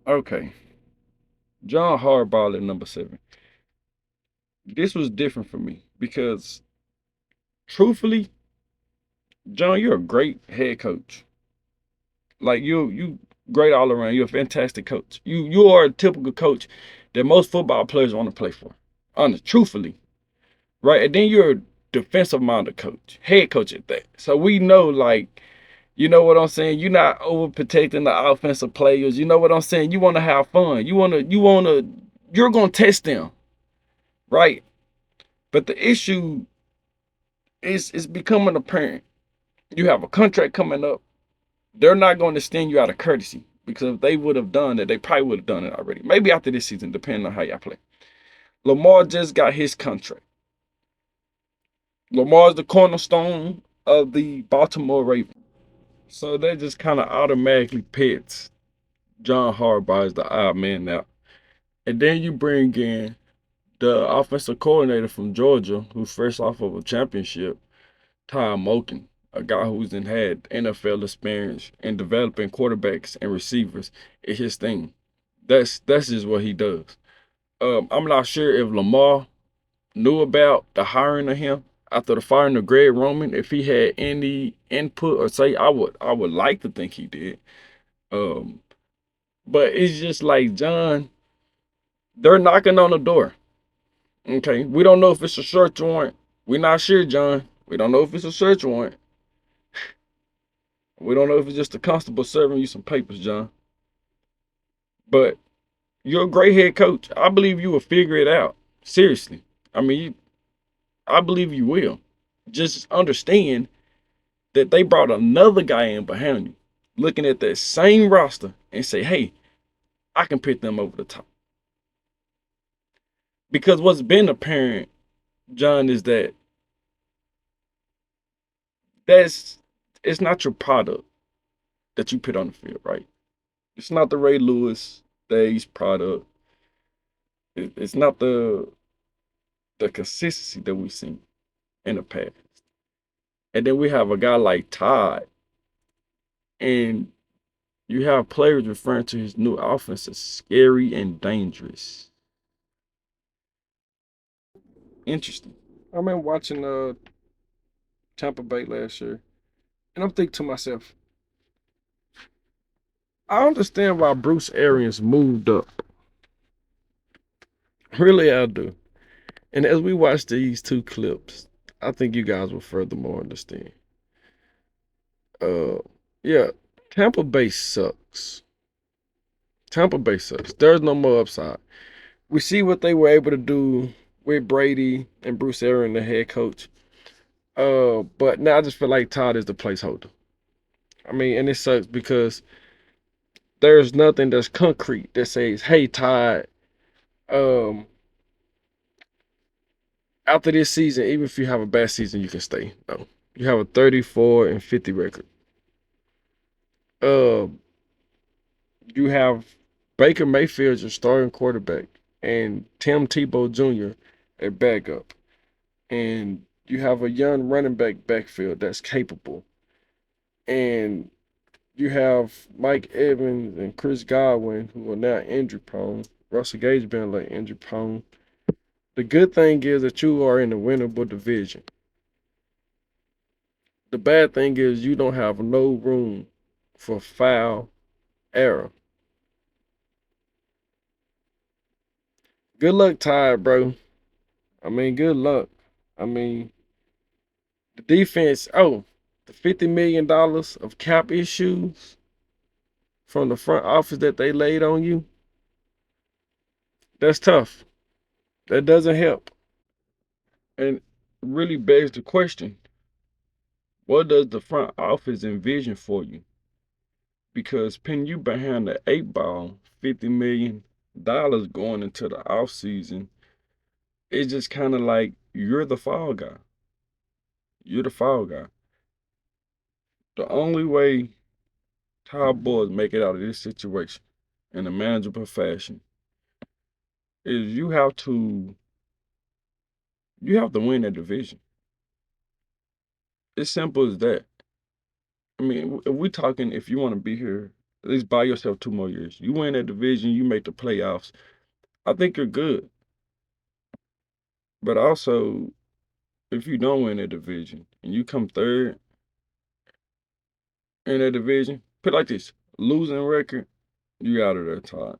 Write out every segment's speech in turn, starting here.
Okay. John Harbaugh at number 7. This was different for me because truthfully, John, you're a great head coach. Like you great all around. You're a fantastic coach. You are a typical coach that most football players want to play for. Honest, truthfully. Right? And then you're a defensive minded coach, head coach at that. So we know like you know what I'm saying? You're not overprotecting the offensive players. You know what I'm saying? You want to have fun. You're gonna test them, right? But the issue is becoming apparent. You have a contract coming up. They're not going to extend you out of courtesy because if they would have done it, they probably would have done it already. Maybe after this season, depending on how y'all play. Lamar just got his contract. Lamar's the cornerstone of the Baltimore Ravens. So that just kind of automatically pits John Harbaugh as the odd man out. And then you bring in the offensive coordinator from Georgia, who's fresh off of a championship, Ty Moken, a guy who's had NFL experience in developing quarterbacks and receivers. It's his thing. That's just what he does. I'm not sure if Lamar knew about the hiring of him after the firing of Greg Roman. If he had any input or say, I would like to think he did. Um, but it's just like John, they're knocking on the door. Okay, we don't know if it's a search warrant. We're not sure, John. We don't know if it's a search warrant. We don't know if it's just a constable serving you some papers, John. But you're a great head coach. I believe you will figure it out. Seriously. I mean, I believe you will. Just understand that they brought another guy in behind you, looking at that same roster and say, hey, I can pick them over the top. Because what's been apparent, John, is that that's it's not your product that you put on the field, right? It's not the Ray Lewis days product. It's not the consistency that we've seen in the past. And then we have a guy like Todd, and you have players referring to his new offense as scary and dangerous. Interesting. I remember watching Tampa Bay last year, and I'm thinking to myself, I understand why Bruce Arians moved up. Really, I do. And as we watch these two clips, I think you guys will furthermore understand. Uh, yeah, Tampa Bay sucks. Tampa Bay sucks. There's no more upside. We see what they were able to do with Brady and Bruce Arians, the head coach. But now I just feel like Todd is the placeholder. I mean, and it sucks because there's nothing that's concrete that says, "Hey, Todd, um, after this season, even if you have a bad season, you can stay." No, you have a 34-50 record. Uh, you have Baker Mayfield your starting quarterback and Tim Tebow Jr. at backup, and you have a young running backfield that's capable, and you have Mike Evans and Chris Godwin who are now injury prone. Russell Gage been like injury prone. The good thing is that you are in a winnable division. The bad thing is you don't have no room for foul error. Good luck, Tide, bro. I mean, good luck. I mean, the defense, the $50 million of cap issues from the front office that they laid on you, that's tough. That doesn't help. And really begs the question, what does the front office envision for you? Because pin you behind the eight ball, $50 million going into the off season, it's just kind of like you're the fall guy. You're the fall guy. The only way Cowboys make it out of this situation in a manageable fashion is you have to win that division. It's simple as that. I mean, if we talking if you want to be here At least buy yourself 2 more years. You win that division, you make the playoffs. I think you're good. But also, if you don't win that division and you come third in that division, put it like this: losing record, you out of there, Todd.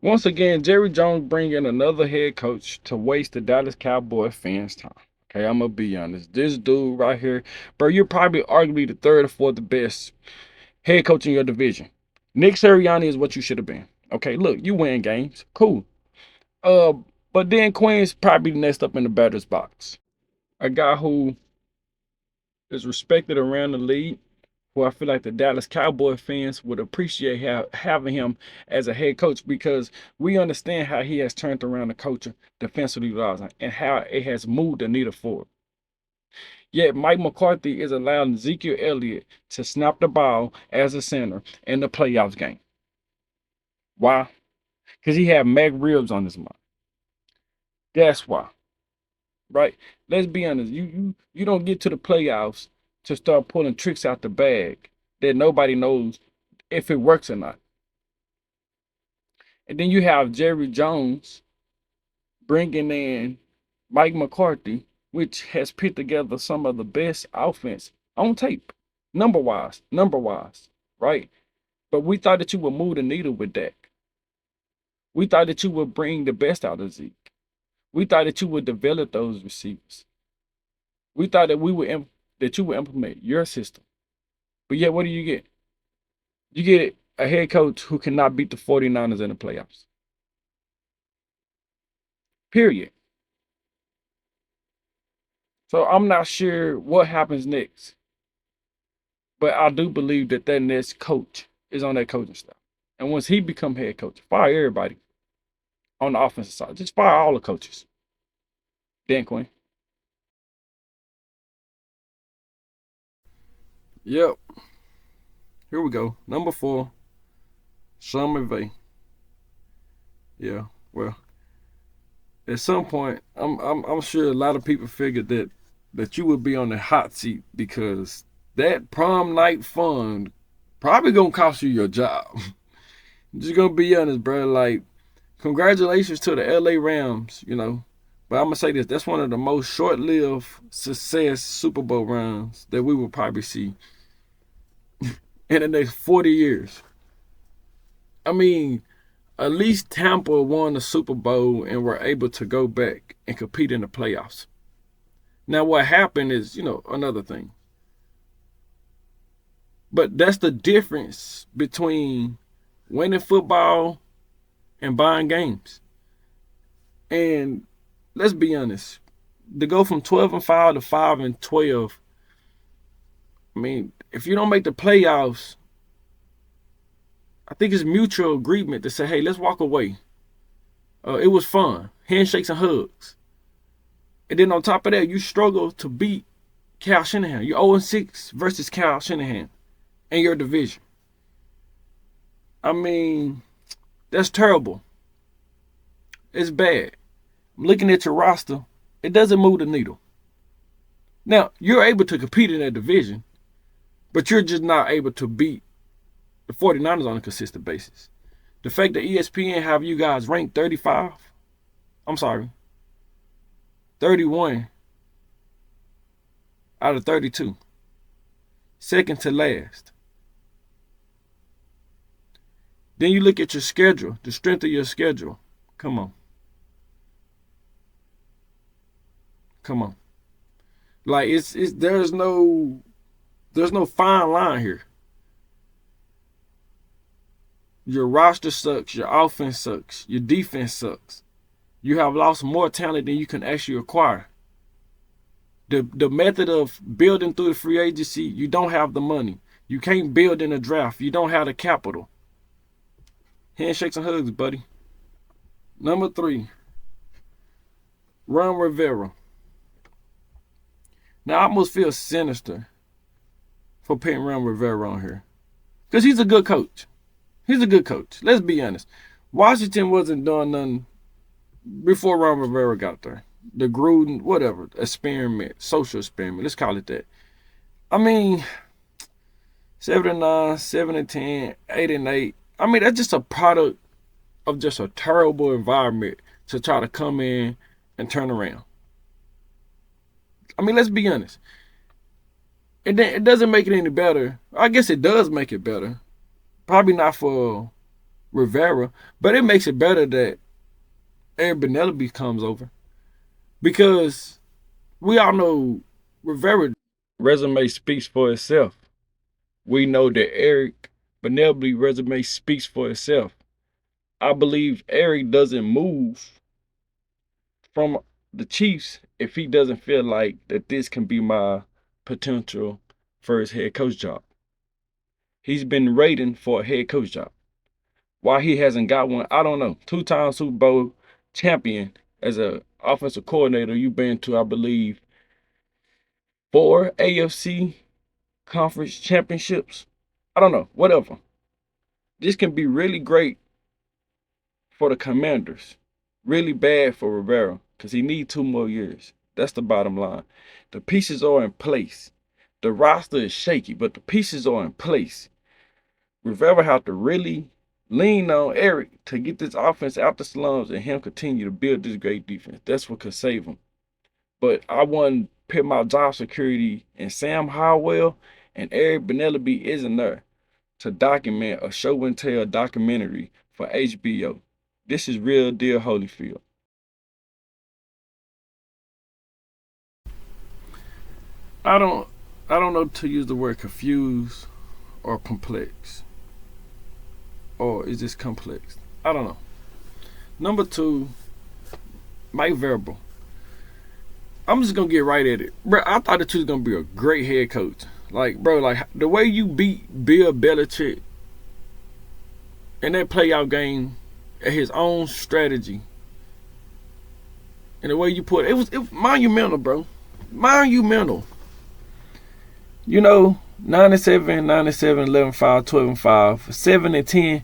Once again, Jerry Jones bringing another head coach to waste the Dallas Cowboy fans' time. Okay, I'm gonna be honest. This dude right here, bro, you're probably arguably the third or fourth best head coach in your division. Nick Sirianni is what you should have been. Okay, look, you win games, cool. Uh, but then Quinn's probably next up in the batter's box. A guy who is respected around the league, who I feel like the Dallas Cowboy fans would appreciate having him as a head coach, because we understand how he has turned around the culture defensively and how it has moved the needle forward. Yet Mike McCarthy is allowing Ezekiel Elliott to snap the ball as a center in the playoffs game. Why? Because he had Mac ribs on his mind. That's why. Right? Let's be honest. You don't get to the playoffs to start pulling tricks out the bag that nobody knows if it works or not. And then you have Jerry Jones bringing in Mike McCarthy, which has put together some of the best offense on tape, number wise, right? But we thought that you would move the needle with Dak. We thought that you would bring the best out of Zeke. We thought that you would develop those receivers. We thought that that you would implement your system. But yet, what do you get? You get a head coach who cannot beat the 49ers in the playoffs. Period. So I'm not sure what happens next. But I do believe that next coach is on that coaching staff. And once he become head coach, fire everybody on the offensive side. Just fire all the coaches. Dan Quinn. Yep. Here we go. Number 4, Sean McVay. Yeah, well, at some point, I'm sure a lot of people figured that you would be on the hot seat, because that prom night fun probably gonna cost you your job. I'm just gonna be honest, bro. Like, congratulations to the LA Rams, But I'm gonna say this: that's one of the most short-lived success Super Bowl runs that we will probably see in the next 40 years. I mean, at least Tampa won the Super Bowl and were able to go back and compete in the playoffs. Now, what happened is, another thing. But that's the difference between winning football and buying games. And let's be honest, to go from 12-5 to 5-12, I mean, if you don't make the playoffs, I think it's mutual agreement to say, hey, let's walk away. It was fun. Handshakes and hugs. And then on top of that, you struggle to beat Kyle Shanahan. You're 0-6 versus Kyle Shanahan in your division. I mean, that's terrible. It's bad. I'm looking at your roster. It doesn't move the needle. Now, you're able to compete in that division, but you're just not able to beat the 49ers on a consistent basis. The fact that ESPN have you guys ranked 31 out of 32. Second to last. Then you look at your schedule, the strength of your schedule. Come on. Like, there's no fine line here. Your roster sucks, your offense sucks, your defense sucks. You have lost more talent than you can actually acquire. The method of building through the free agency, you don't have the money. You can't build in a draft. You don't have the capital. Handshakes and hugs, buddy. Number 3, Ron Rivera. Now, I almost feel sinister for putting Ron Rivera on here, because he's a good coach. Let's be honest. Washington wasn't doing nothing before Ron Rivera got there. The Gruden, whatever, social experiment. Let's call it that. I mean, 7-9, 7-10, 8-8. I mean, that's just a product of just a terrible environment to try to come in and turn around. I mean, let's be honest. It doesn't make it any better. I guess it does make it better. Probably not for Rivera, but it makes it better that Eric Benelope comes over. Because we all know Rivera resume speaks for itself. We know that Eric Benelope resume speaks for itself. I believe Eric doesn't move from the Chiefs if he doesn't feel like that this can be my potential first head coach job. He's been rating for a head coach job. Why he hasn't got one, I don't know. 2-time Super Bowl champion as an offensive coordinator. You've been to, I believe, 4 AFC conference championships. I don't know, whatever. This can be really great for the Commanders. Really bad for Rivera because he needs 2 more years. That's the bottom line. The pieces are in place. The roster is shaky, but the pieces are in place. Rivera have to really lean on Eric to get this offense out the slums and him continue to build this great defense. That's what could save him. But I wouldn't put my job security in Sam Howell, and Eric Benelope isn't there to document a show and tell documentary for HBO. This is real deal Holyfield. I don't know to use the word confused or complex. Or is this complex? I don't know. Number 2, Mike Vrabel. I'm just gonna get right at it, bro. I thought that you was gonna be a great head coach. Like, bro, like the way you beat Bill Belichick in that playoff game at his own strategy, and the way you put it was monumental, bro. Monumental. You know, 9-7, 9-7, 11-5, 12-5, 7-10.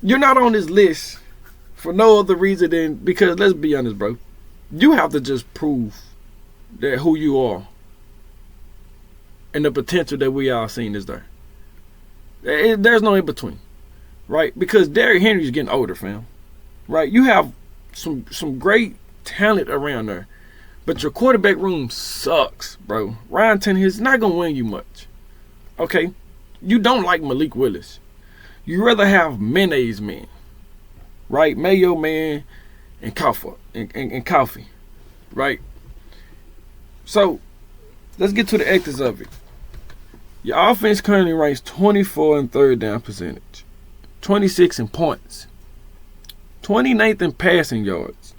You're not on this list for no other reason than because let's be honest, bro. You have to just prove that who you are and the potential that we all seen is there. There's no in between, right? Because Derrick Henry's getting older, fam. Right? You have some great talent around there, but your quarterback room sucks, bro. Ryan Tannehill's not gonna win you much. Okay, you don't like Malik Willis. You rather have mayonnaise man, right? Mayo man and coffee, right? So let's get to the ethics of it. Your offense currently ranks 24 in third down percentage, 26 in points, 29th in passing yards,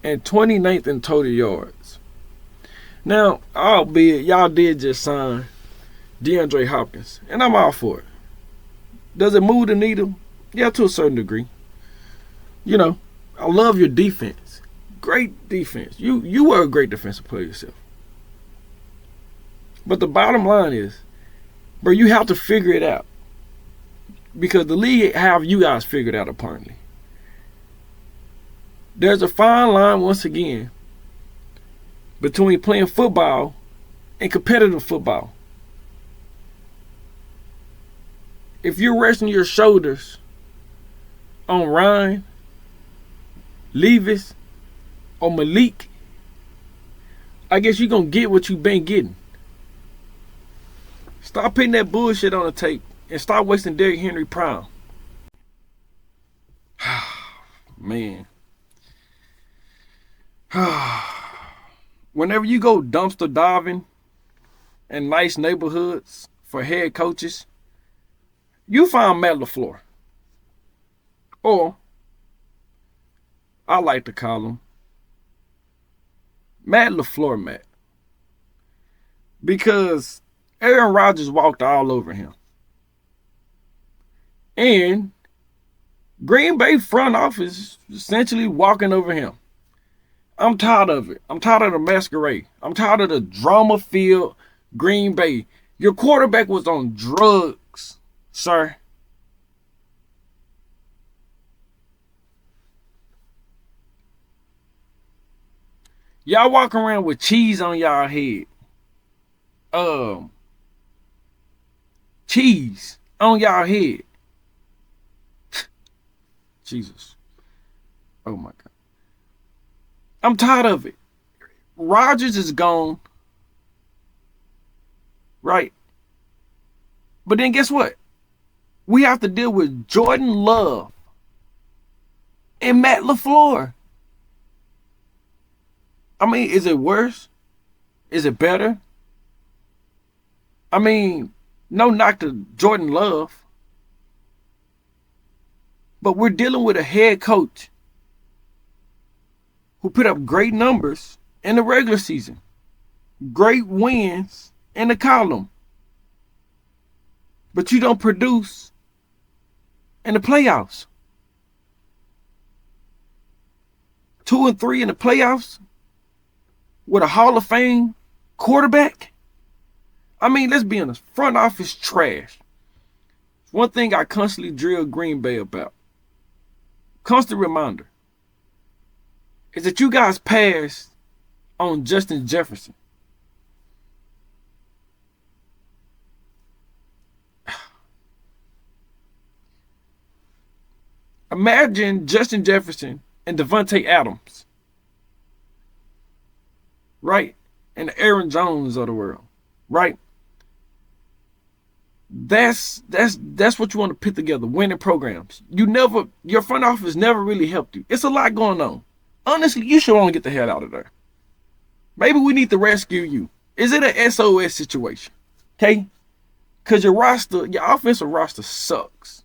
and 29th in total yards. Now, albeit y'all did just sign DeAndre Hopkins, and I'm all for it. Does it move the needle? Yeah, to a certain degree. You know, I love your defense. Great defense. You were a great defensive player yourself. But the bottom line is, bro, you have to figure it out. Because the league have you guys figured out apparently. There's a fine line once again between playing football and competitive football. If you're resting your shoulders on Ryan, Levis, or Malik, I guess you're going to get what you've been getting. Stop putting that bullshit on the tape and stop wasting Derrick Henry prime. Man. Whenever you go dumpster diving in nice neighborhoods for head coaches, you find Matt LaFleur. Or, I like to call him Matt LaFleur Matt. Because Aaron Rodgers walked all over him. And Green Bay front office essentially walking over him. I'm tired of it. I'm tired of the masquerade. I'm tired of the drama-filled Green Bay. Your quarterback was on drugs, sir. Y'all walking around with cheese on y'all head. cheese on y'all head. Jesus. Oh my God. I'm tired of it. Rodgers is gone. Right? But then guess what? We have to deal with Jordan Love and Matt LaFleur. I mean, is it worse? Is it better? I mean, no knock to Jordan Love. But we're dealing with a head coach who put up great numbers in the regular season. Great wins in the column. But you don't produce in the playoffs. 2-3 in the playoffs with a Hall of Fame quarterback. I mean, let's be honest, front office trash. One thing I constantly drill Green Bay about, constant reminder, is that you guys passed on Justin Jefferson. Imagine Justin Jefferson and Devontae Adams, right? And the Aaron Jones of the world, right? That's what you want to put together, winning programs. Your front office never really helped you. It's a lot going on. Honestly, you should want to get the hell out of there. Maybe we need to rescue you. Is it an SOS situation? Okay? Because your offensive roster sucks.